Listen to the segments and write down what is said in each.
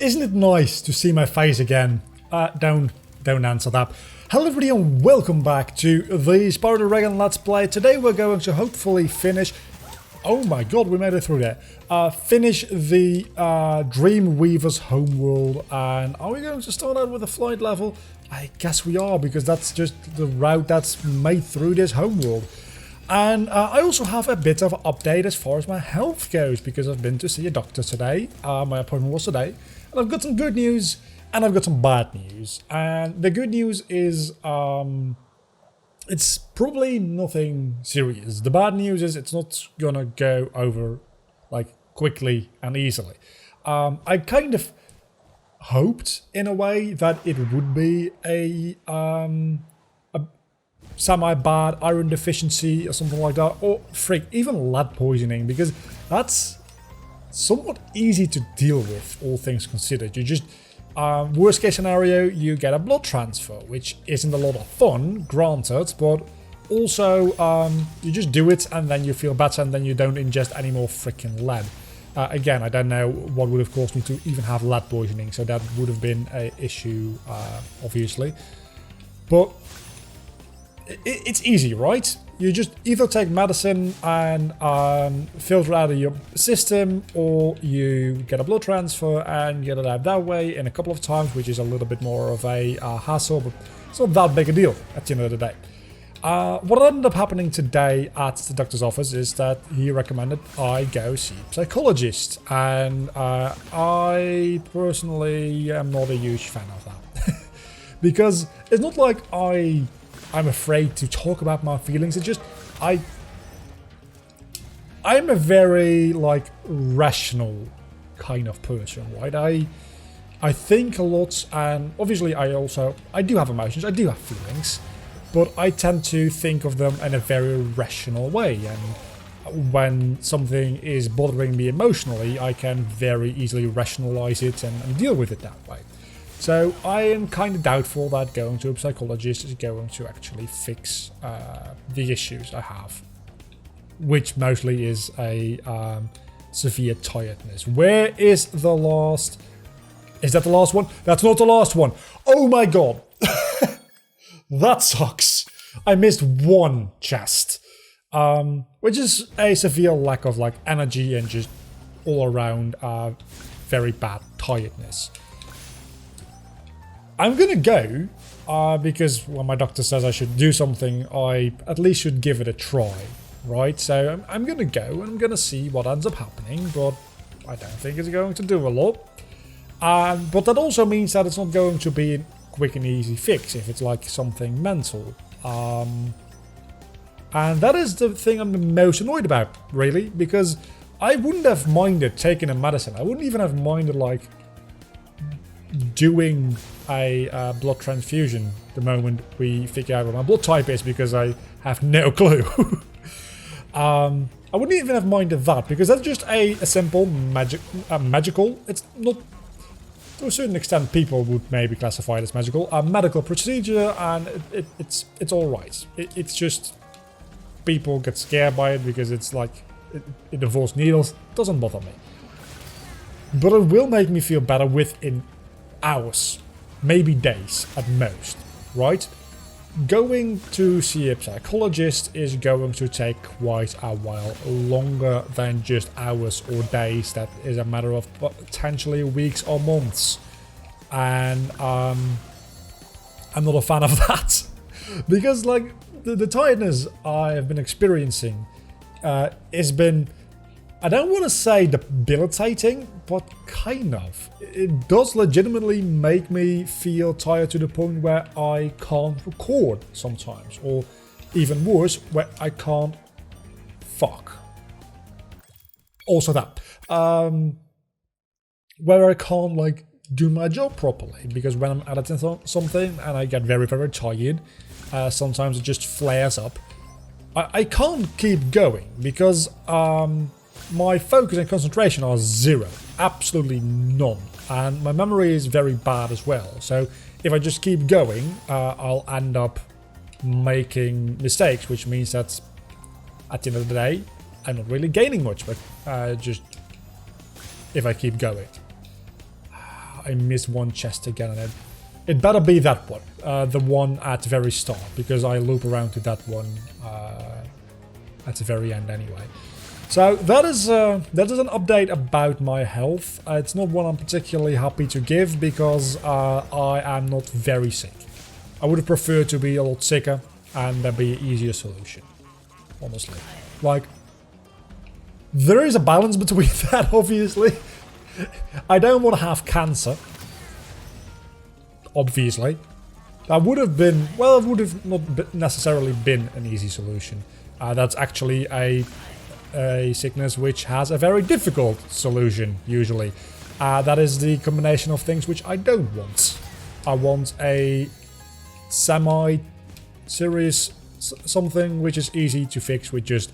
Isn't it nice to see my face again? Don't answer that. Hello everybody and welcome back to the Spyro the Dragon Let's Play. Today we're going to hopefully finish... Oh my god, we made it through there. Finish the Dreamweaver's homeworld. And are we going to start out with a flight level? I guess we are, because that's just the route that's made through this homeworld. And I also have a bit of an update as far as my health goes, because I've been to see a doctor today. My appointment was today. And I've got some good news and I've got some bad news. And the good news is it's probably nothing serious. The bad news is it's not gonna go over like quickly and easily. I kind of hoped in a way that it would be a semi-bad iron deficiency or something like that, or freak, even lead poisoning, because that's somewhat easy to deal with, all things considered. You just, worst case scenario, you get a blood transfer, which isn't a lot of fun, granted, but also you just do it and then you feel better and then you don't ingest any more freaking lead. Again, I don't know what would have caused me to even have lead poisoning, so that would have been an issue, obviously. But it's easy, right? You just either take medicine and filter out of your system, or you get a blood transfer and get it out that way in a couple of times, which is a little bit more of a hassle, but it's not that big a deal at the end of the day. What ended up happening today at the doctor's office is that he recommended I go see a psychologist, and I personally am not a huge fan of that. Because it's not like I'm afraid to talk about my feelings. It's just I'm a very like rational kind of person, right? I think a lot, and obviously I do have emotions, I do have feelings, but I tend to think of them in a very rational way. And when something is bothering me emotionally, I can very easily rationalize it and deal with it that way. So I am kind of doubtful that going to a psychologist is going to actually fix the issues I have, which mostly is a severe tiredness. Where is the last... Is that the last one? That's not the last one. Oh my god. That sucks. I missed one chest, which is a severe lack of like energy and just all around very bad tiredness. I'm gonna go, because when my doctor says I should do something, I at least should give it a try, right? So I'm gonna go and I'm gonna see what ends up happening, but I don't think it's going to do a lot. But that also means that it's not going to be a quick and easy fix if it's like something mental. And that is the thing I'm the most annoyed about, really, because I wouldn't have minded taking a medicine. I wouldn't even have minded like doing a blood transfusion the moment we figure out what my blood type is, because I have no clue. I wouldn't even have minded that, because that's just a simple magical, it's not, to a certain extent people would maybe classify it as magical, a medical procedure, and it's alright. It's just people get scared by it because it's like it involves needles. Doesn't bother me, but it will make me feel better within hours, maybe days at most, right? Going to see a psychologist is going to take quite a while longer than just hours or days. That is a matter of potentially weeks or months, and I'm not a fan of that. Because like the tiredness I have been experiencing has been, I don't want to say debilitating, but kind of. It does legitimately make me feel tired to the point where I can't record sometimes. Or even worse, where I can't fuck. Also that. Where I can't like do my job properly. Because when I'm editing something and I get very, very tired, sometimes it just flares up. I can't keep going because... my focus and concentration are zero, absolutely none, and my memory is very bad as well. So if I just keep going, I'll end up making mistakes, which means that at the end of the day, I'm not really gaining much, but just if I keep going. I missed one chest again, and it better be that one, the one at the very start, because I loop around to that one at the very end anyway. So that is an update about my health. It's not one I'm particularly happy to give because I am not very sick. I would have preferred to be a lot sicker and that'd be an easier solution, honestly. Like, there is a balance between that, obviously. I don't want to have cancer, obviously. That would have been, well, it would have not necessarily been an easy solution. That's actually a sickness which has a very difficult solution, usually. That is the combination of things which I don't want. I want a semi-serious something which is easy to fix with just,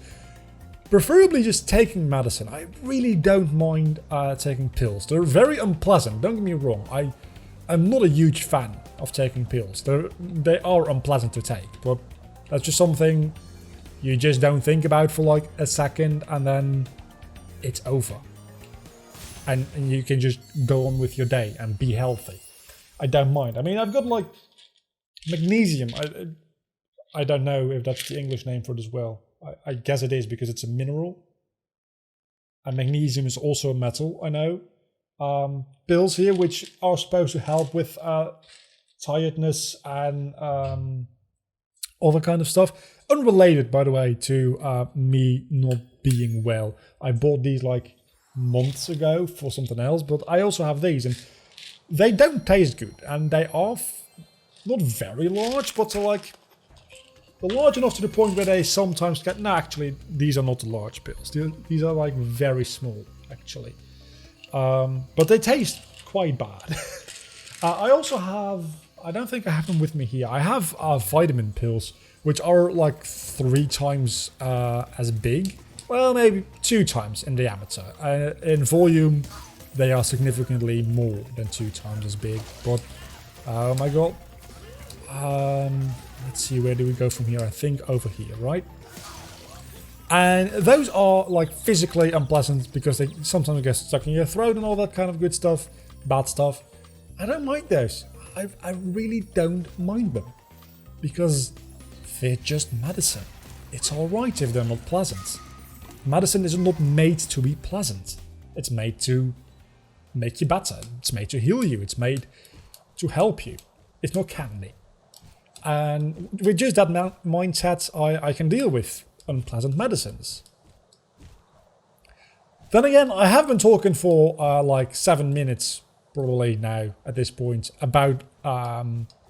preferably just taking medicine. I really don't mind taking pills. They're very unpleasant, don't get me wrong. I'm not a huge fan of taking pills. They are unpleasant to take, but that's just something you just don't think about for like a second and then it's over. And you can just go on with your day and be healthy. I don't mind. I mean, I've got like magnesium. I don't know if that's the English name for it as well. I guess it is because it's a mineral. And magnesium is also a metal, I know. Pills here which are supposed to help with tiredness and other kind of stuff. Unrelated, by the way, to me not being well. I bought these like months ago for something else, but I also have these and they don't taste good. And they are not very large, but they're large enough to the point where they sometimes get... No, actually, these are not the large pills. These are like very small, actually. But they taste quite bad. I also have... I don't think I have them with me here. I have vitamin pills, which are like 3 times as big. Well, maybe 2 times in diameter. In volume, they are significantly more than 2 times as big. But, oh my god. Let's see, where do we go from here? I think over here, right? And those are like physically unpleasant because they sometimes get stuck in your throat and all that kind of good stuff, bad stuff. I don't mind those. I really don't mind them because they're just medicine. It's alright if they're not pleasant. Medicine is not made to be pleasant. It's made to make you better. It's made to heal you. It's made to help you. It's not candy. And with just that mindset, I can deal with unpleasant medicines. Then again, I have been talking for like 7 minutes probably now at this point about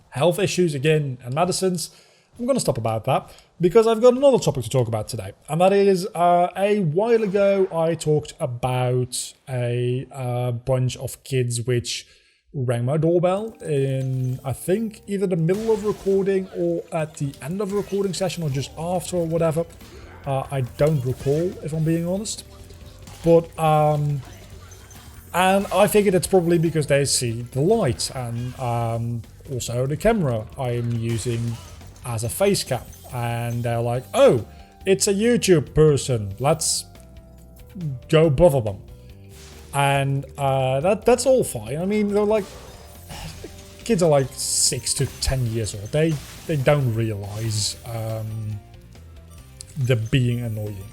health issues again and medicines. I'm going to stop about that because I've got another topic to talk about today. And that is a while ago I talked about a bunch of kids which rang my doorbell in, I think, either the middle of recording or at the end of a recording session or just after or whatever. I don't recall, if I'm being honest. But, and I figured it's probably because they see the light and also the camera I'm using as a face cam. And they're like, oh, it's a YouTube person. Let's go bother them. And that's all fine. I mean, they're like, kids are like 6 to 10 years old. They don't realize they're being annoying,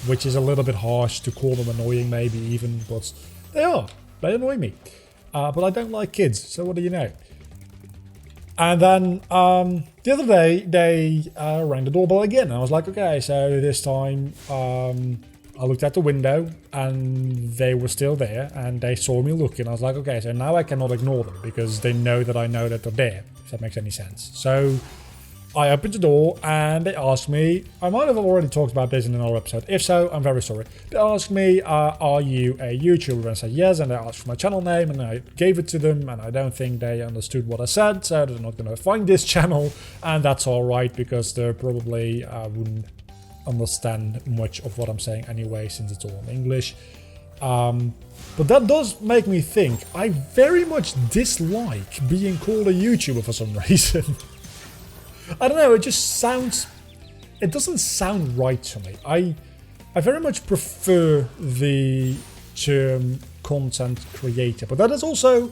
which is a little bit harsh to call them annoying, maybe even, but they are. They annoy me. But I don't like kids, so what do you know? And then the other day they rang the doorbell again. And I was like, okay, so this time. I looked out the window and they were still there and they saw me looking. I was like, okay, so now I cannot ignore them because they know that I know that they're there, if that makes any sense. So I opened the door and they asked me, I might have already talked about this in another episode. If so, I'm very sorry. They asked me, are you a YouTuber? And I said yes, and they asked for my channel name and I gave it to them and I don't think they understood what I said, so they're not going to find this channel, and that's alright because they probably wouldn't understand much of what I'm saying anyway, since it's all in English. But that does make me think I very much dislike being called a YouTuber for some reason. I don't know, it doesn't sound right to me. I very much prefer the term content creator. But that is also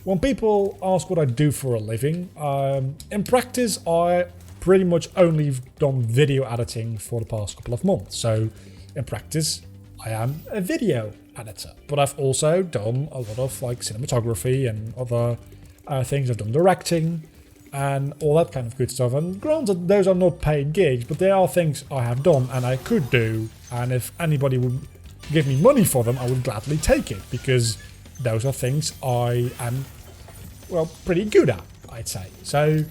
when people ask what I do for a living. In practice, I pretty much only done video editing for the past couple of months. So in practice, I am a video editor. But I've also done a lot of like cinematography and other things. I've done directing and all that kind of good stuff. And granted, those are not paid gigs, but they are things I have done and I could do. And if anybody would give me money for them, I would gladly take it, because those are things I am, well, pretty good at, I'd say. So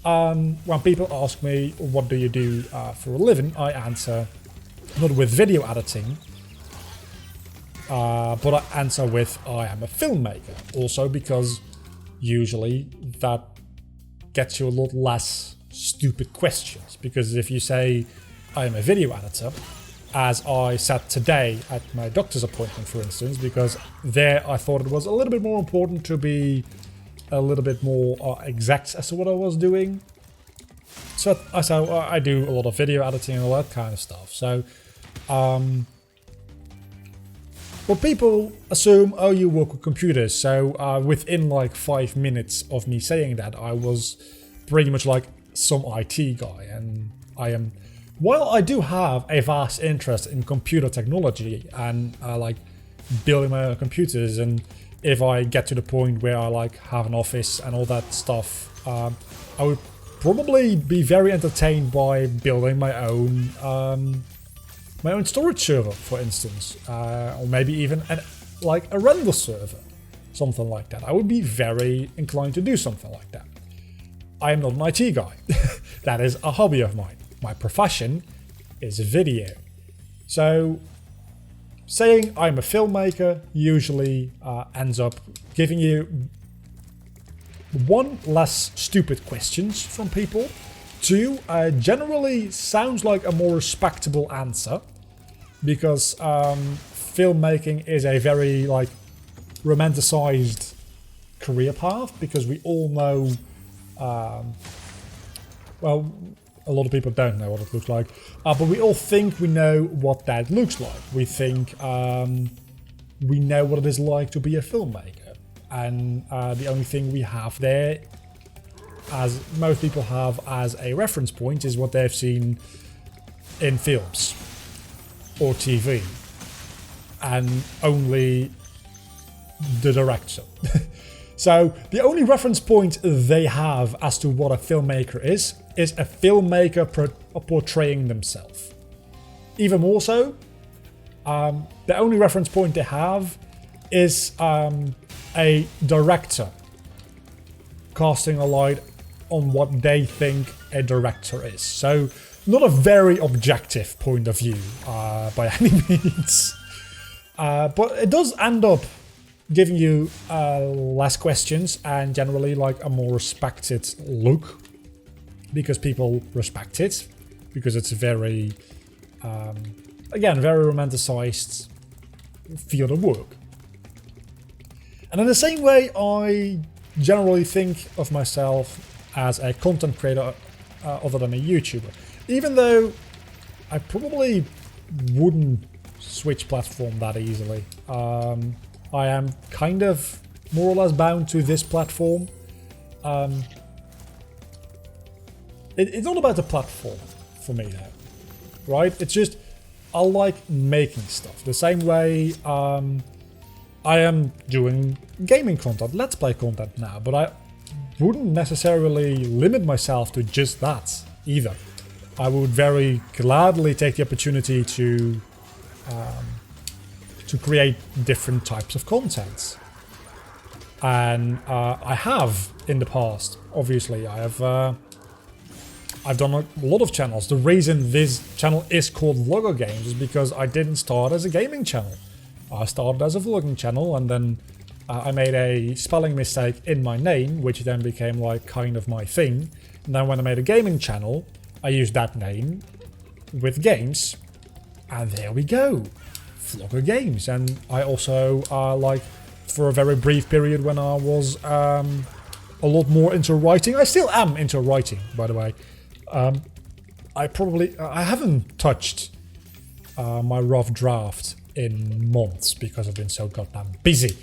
when people ask me, what do you do for a living, I answer not with video editing, but I answer with I am a filmmaker. Also because usually that gets you a lot less stupid questions. Because if you say I am a video editor, as I said today at my doctor's appointment, for instance, because there I thought it was a little bit more important to be a little bit more exact as to what I was doing. So I do a lot of video editing and all that kind of stuff. So, well, people assume, oh, you work with computers. So within like 5 minutes of me saying that, I was pretty much like some IT guy. And I am, while I do have a vast interest in computer technology and like building my own computers, and if I get to the point where I like have an office and all that stuff, I would probably be very entertained by building my own storage server, for instance, or maybe even like a render server, something like that. I would be very inclined to do something like that. I am not an IT guy. That is a hobby of mine. My profession is video. So saying I'm a filmmaker usually ends up giving you one, less stupid questions from people. Two, generally sounds like a more respectable answer, because filmmaking is a very like romanticized career path, because we all know, well, a lot of people don't know what it looks like, but we all think we know what that looks like. We think we know what it is like to be a filmmaker, and the only thing we have there, as most people have as a reference point, is what they've seen in films or TV, and only the director. So the only reference point they have as to what a filmmaker is a filmmaker portraying themselves. Even more so, the only reference point they have is a director casting a light on what they think a director is. So not a very objective point of view by any means. But it does end up giving you less questions and generally like a more respected look, because people respect it, because it's a very, again, very romanticized field of work. And in the same way, I generally think of myself as a content creator other than a YouTuber, even though I probably wouldn't switch platform that easily. I am kind of more or less bound to this platform. It's not about the platform for me though, right? It's just I like making stuff. The same way I am doing gaming content, let's play content now, but I wouldn't necessarily limit myself to just that either. I would very gladly take the opportunity to create different types of content. And I have in the past, obviously. I've done a lot of channels. The reason this channel is called Vlogger Games is because I didn't start as a gaming channel. I started as a vlogging channel, and then I made a spelling mistake in my name, which then became like kind of my thing. And then when I made a gaming channel, I used that name with games, and there we go. Vlogger Games. And I also like for a very brief period when I was a lot more into writing. I still am into writing, by the way. I haven't touched my rough draft in months because I've been so goddamn busy,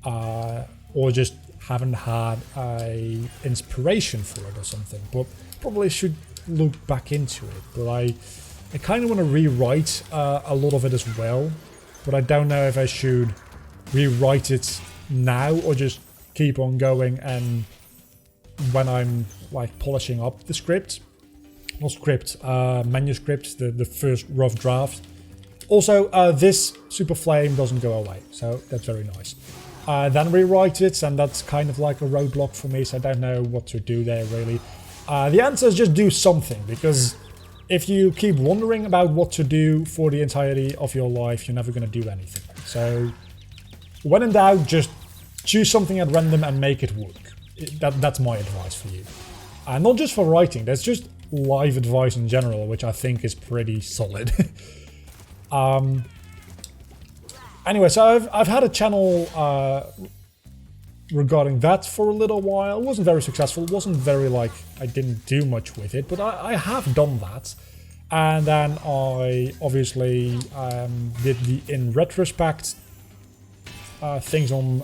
or just haven't had a inspiration for it or something. But probably should look back into it. But I kind of want to rewrite a lot of it as well, but I don't know if I should rewrite it now or just keep on going, and when I'm like polishing up the script, not script, manuscript, the first rough draft. Also, this super flame doesn't go away, so that's very nice. Then rewrite it, and that's kind of like a roadblock for me, so I don't know what to do there really. The answer is just do something, because if you keep wondering about what to do for the entirety of your life, you're never going to do anything. So when in doubt, just choose something at random and make it work. That's my advice for you. And not just for writing, there's just life advice in general, which I think is pretty solid. Anyway, so I've had a channel regarding that for a little while. It wasn't very successful. It wasn't very, like, I didn't do much with it, but I have done that. And then I obviously did the in retrospect things on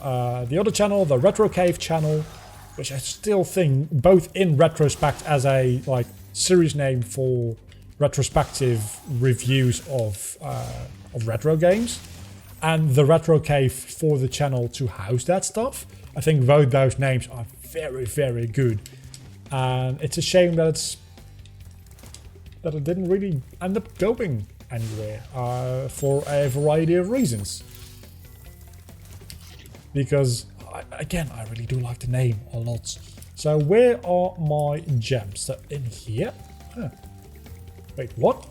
the other channel, the Retro Cave channel, which I still think both in retrospect as a like series name for retrospective reviews of retro games, and the Retro Cave for the channel to house that stuff. I think both those names are very, very good, and it's a shame that it didn't really end up going anywhere for a variety of reasons. Because again, I really do like the name a lot. So where are my gems? They're in here. Huh. Wait, what?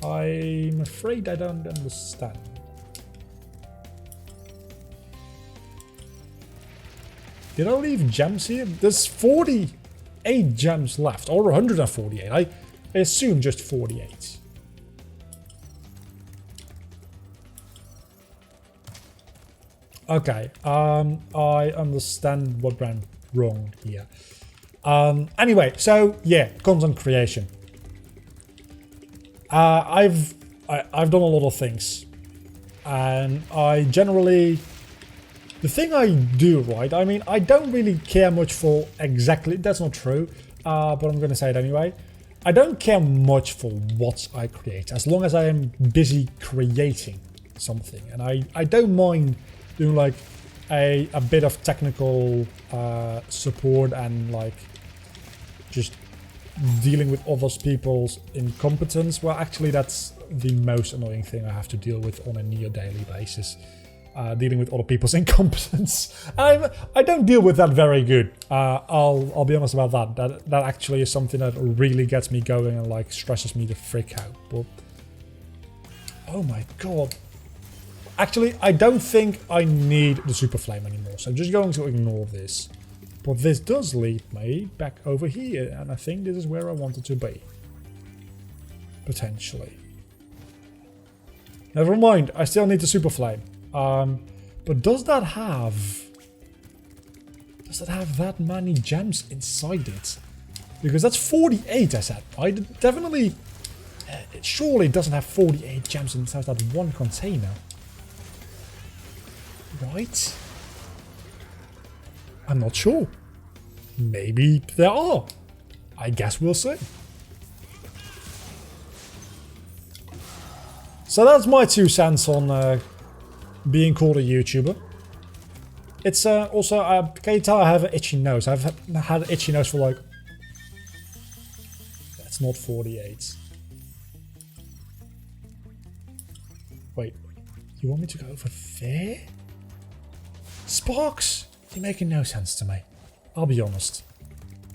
I'm afraid I don't understand. Did I leave gems here? There's 48 gems left, or 148. I assume just 48. Okay, I understand what went wrong here. Anyway, so yeah, content creation. I've done a lot of things, and I generally, the thing I do, right, I mean, I don't really care much for exactly, that's not true, but I'm going to say it anyway. I don't care much for what I create, as long as I am busy creating something, and I don't mind doing like a bit of technical support and like just dealing with other people's incompetence. Well, actually that's the most annoying thing I have to deal with on a near daily basis. Dealing with other people's incompetence. I don't deal with that very good. I'll be honest about that. That actually is something that really gets me going and like stresses me the frick out. But oh my god. Actually, I don't think I need the super flame anymore, so I'm just going to ignore this. But this does lead me back over here, and I think this is where I wanted to be. Potentially. Never mind, I still need the super flame. But does that have that many gems inside it? Because that's 48, I said. It definitely, it surely doesn't have 48 gems inside that one container. Right? I'm not sure. Maybe there are. I guess we'll see. So that's my 2 cents on being called a YouTuber. It's also, can you tell I have an itchy nose? I've had an itchy nose for like... That's not 48. Wait, you want me to go over there? Sparks! You're making no sense to me. I'll be honest.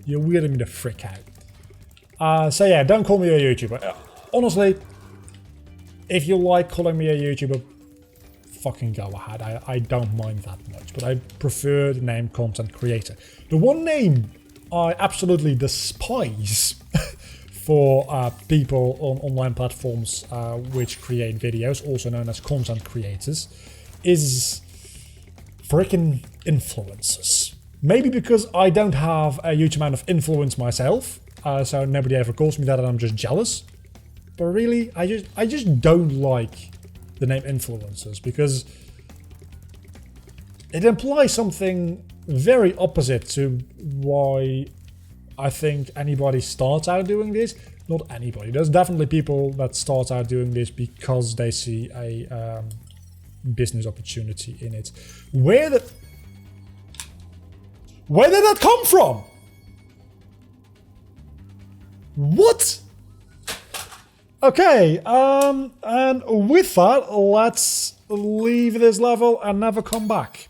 You're weirding me the frick out. So yeah, don't call me a YouTuber. Honestly, if you like calling me a YouTuber, fucking go ahead. I don't mind that much, but I prefer the name content creator. The one name I absolutely despise for people on online platforms which create videos, also known as content creators, is freaking influencers. Maybe because I don't have a huge amount of influence myself, so nobody ever calls me that and I'm just jealous. But really, I just don't like the name influencers because it implies something very opposite to why I think anybody starts out doing this. Not anybody. There's definitely people that start out doing this because they see a business opportunity in it. Where did that come from? What? Okay, and with that, let's leave this level and never come back.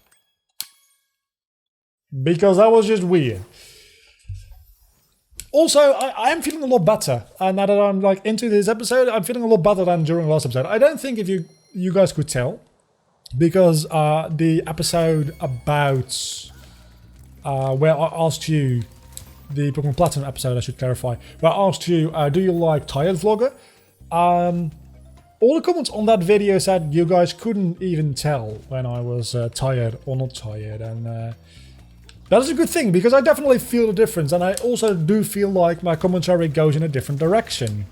Because that was just weird. Also, I am feeling a lot better. And now that I'm like into this episode, I'm feeling a lot better than during the last episode. I don't think if you guys could tell. Because the episode about where I asked you, the Pokemon Platinum episode I should clarify, where I asked you, do you like Tired Vlogger? All the comments on that video said you guys couldn't even tell when I was tired or not tired, and that is a good thing because I definitely feel the difference, and I also do feel like my commentary goes in a different direction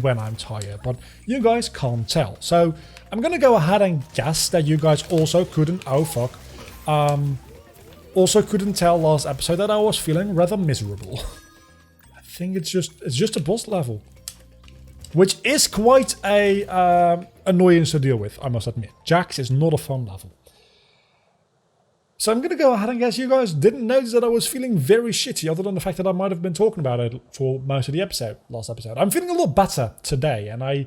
when I'm tired, but you guys can't tell. So I'm gonna go ahead and guess that you guys also couldn't, oh fuck, also couldn't tell last episode that I was feeling rather miserable. I think it's just a boss level. Which is quite a annoyance to deal with, I must admit. Jax is not a fun level. So I'm going to go ahead and guess you guys didn't notice that I was feeling very shitty, other than the fact that I might have been talking about it for most of the last episode. I'm feeling a lot better today, and I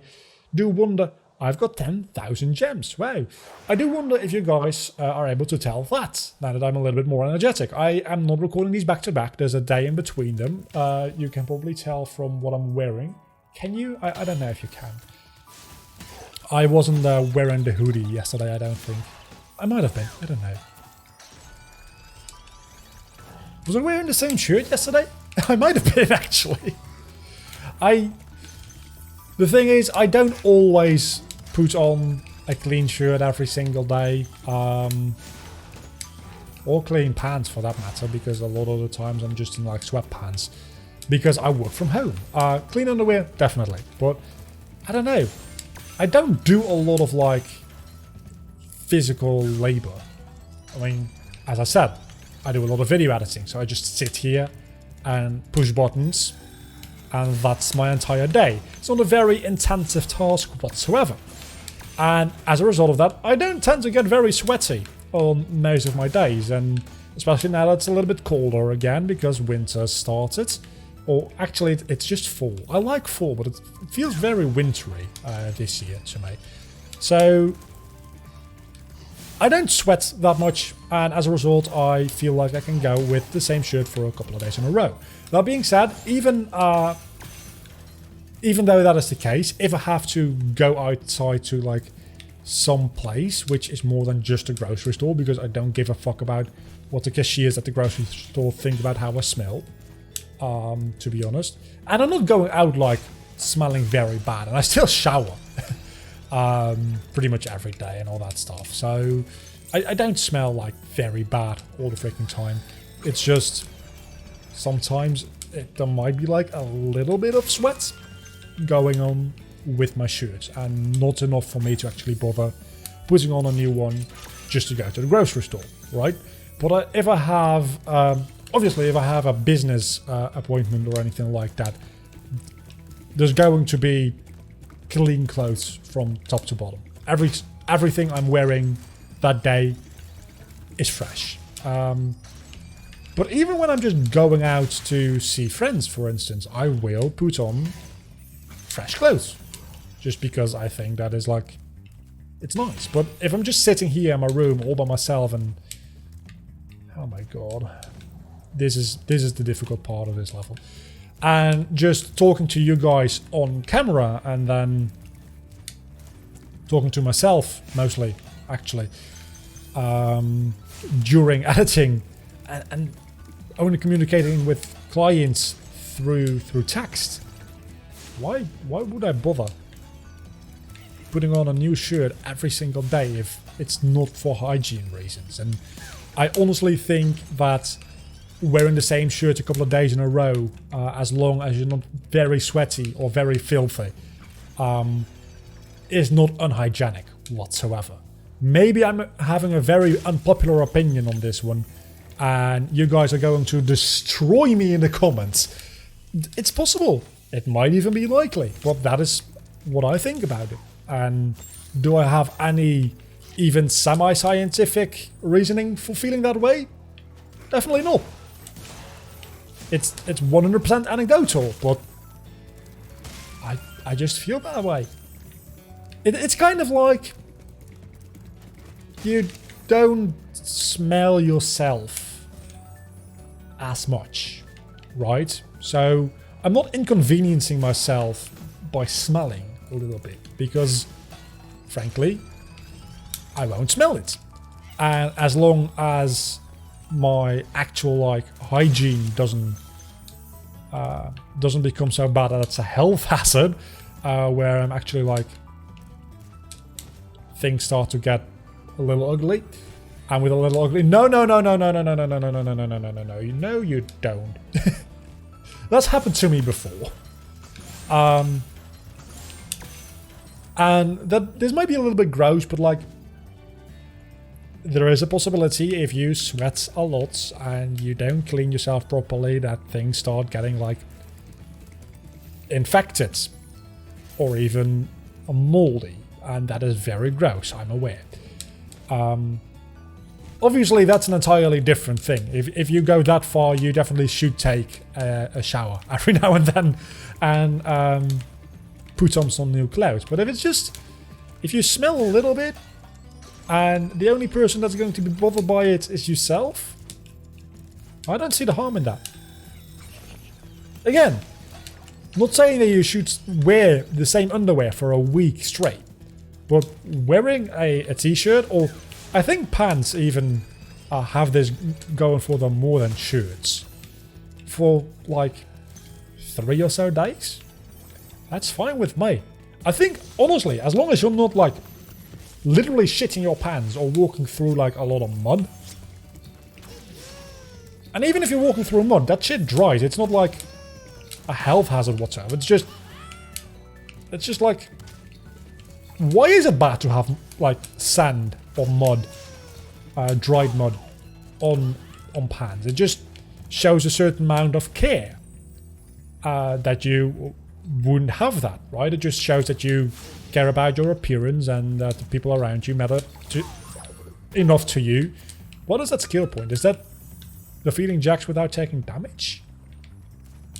do wonder... I've got 10,000 gems, wow. I do wonder if you guys are able to tell that, now that I'm a little bit more energetic. I am not recording these back to back, there's a day in between them. You can probably tell from what I'm wearing. Can you? I don't know if you can. I wasn't wearing the hoodie yesterday, I don't think. I might have been, I don't know. Was I wearing the same shirt yesterday? I might have been, actually. The thing is, I don't always put on a clean shirt every single day. Or clean pants for that matter, because a lot of the times I'm just in like sweatpants. Because I work from home. Clean underwear, definitely. But, I don't know. I don't do a lot of, like, physical labor. I mean, as I said, I do a lot of video editing. So I just sit here and push buttons. And that's my entire day. It's not a very intensive task whatsoever. And as a result of that, I don't tend to get very sweaty on most of my days. And especially now that it's a little bit colder again because winter started. Or actually, it's just fall. I like fall, but it feels very wintry this year to me. So I don't sweat that much, and as a result, I feel like I can go with the same shirt for a couple of days in a row. That being said, even though that is the case, if I have to go outside to like some place, which is more than just a grocery store, because I don't give a fuck about what the cashiers at the grocery store think about how I smell. To be honest. And I'm not going out like smelling very bad, and I still shower pretty much every day and all that stuff. So I don't smell like very bad all the freaking time. It's just sometimes there might be like a little bit of sweat going on with my shirt, and not enough for me to actually bother putting on a new one just to go to the grocery store, right? But if I have... Obviously, if I have a business appointment or anything like that, there's going to be clean clothes from top to bottom. Everything I'm wearing that day is fresh. But even when I'm just going out to see friends, for instance, I will put on fresh clothes. Just because I think that is like, it's nice. But if I'm just sitting here in my room all by myself and... Oh my god... This is the difficult part of this level. And just talking to you guys on camera and then talking to myself, mostly, actually, during editing and only communicating with clients through text. Why would I bother putting on a new shirt every single day if it's not for hygiene reasons? And I honestly think that wearing the same shirt a couple of days in a row, as long as you're not very sweaty or very filthy, is not unhygienic whatsoever. Maybe I'm having a very unpopular opinion on this one, and you guys are going to destroy me in the comments. It's possible. It might even be likely, but that is what I think about it. And do I have any even semi-scientific reasoning for feeling that way? Definitely not. It's 100% anecdotal, but I just feel that way. It's kind of like you don't smell yourself as much, right? So I'm not inconveniencing myself by smelling a little bit because, frankly, I won't smell it. And as long as my actual like hygiene doesn't become so bad that it's a health hazard, where I'm actually like things start to get a little ugly, and with a little ugly, no, you don't. That's happened to me before, and that this might be a little bit gross, but like there is a possibility if you sweat a lot and you don't clean yourself properly that things start getting like infected or even moldy, and that is very gross, I'm aware. Obviously that's an entirely different thing. If you go that far, you definitely should take a shower every now and then and put on some new clothes. But if you smell a little bit and the only person that's going to be bothered by it is yourself, I don't see the harm in that. Again, not saying that you should wear the same underwear for a week straight, but wearing a t-shirt, or I think pants even have this going for them more than shirts, for like 3 or so days, that's fine with me. I think, honestly, as long as you're not like literally shitting your pants or walking through like a lot of mud. And even if you're walking through mud, that shit dries. It's not like a health hazard whatsoever. It's just like, why is it bad to have like sand or mud, dried mud on pants? It just shows a certain amount of care that you wouldn't have that, right? It just shows that you care about your appearance and that the people around you matter enough to you. What is that skill point? Is that the feeling jacks without taking damage?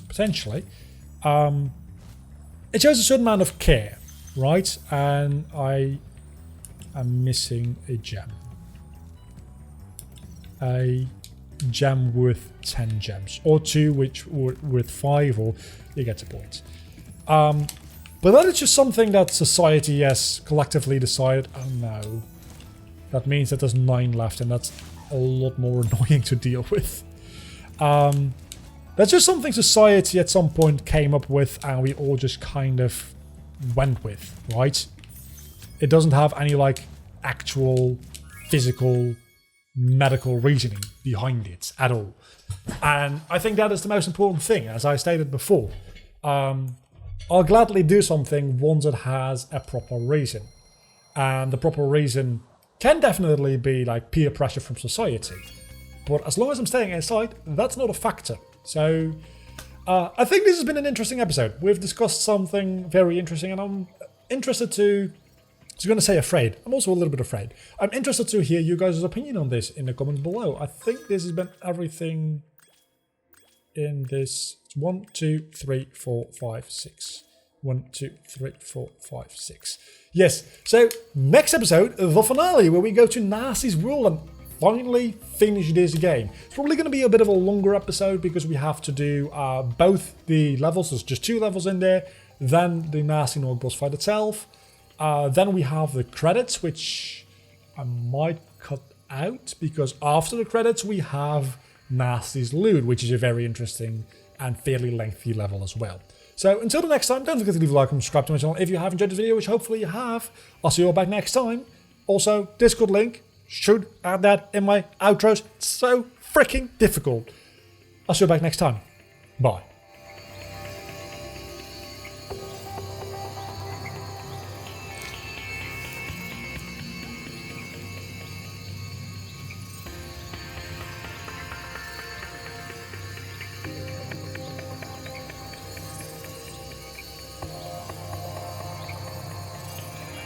Potentially. It shows a certain amount of care, right? And I am missing a gem. A gem worth 10 gems. Or 2 which were worth 5, or you get the point. But that is just something that society has collectively decided, oh no, that means that there's 9 left, and that's a lot more annoying to deal with. That's just something society at some point came up with and we all just kind of went with, right? It doesn't have any like actual physical medical reasoning behind it at all. And I think that is the most important thing, as I stated before. I'll gladly do something once it has a proper reason. And the proper reason can definitely be like peer pressure from society. But as long as I'm staying inside, that's not a factor. So I think this has been an interesting episode. We've discussed something very interesting, and I'm interested to... I was going to say afraid. I'm also a little bit afraid. I'm interested to hear you guys' opinion on this in the comments below. I think this has been everything in this. 1, 2, 3, 4, 5, 6. 1, 2, 3, 4, 5, 6. Yes, so next episode, the finale, where we go to Nasty's world and finally finish this game. It's probably going to be a bit of a longer episode because we have to do both the levels. There's just 2 levels in there. Then the Nasty Nog boss fight itself. Then we have the credits, which I might cut out because after the credits we have Nasty's loot, which is a very interesting and fairly lengthy level as well. So until the next time, don't forget to leave a like and subscribe to my channel if you have enjoyed this video, which hopefully you have. I'll see you all back next time. Also, Discord link, should add that in my outros. It's so freaking difficult. I'll see you back next time. Bye.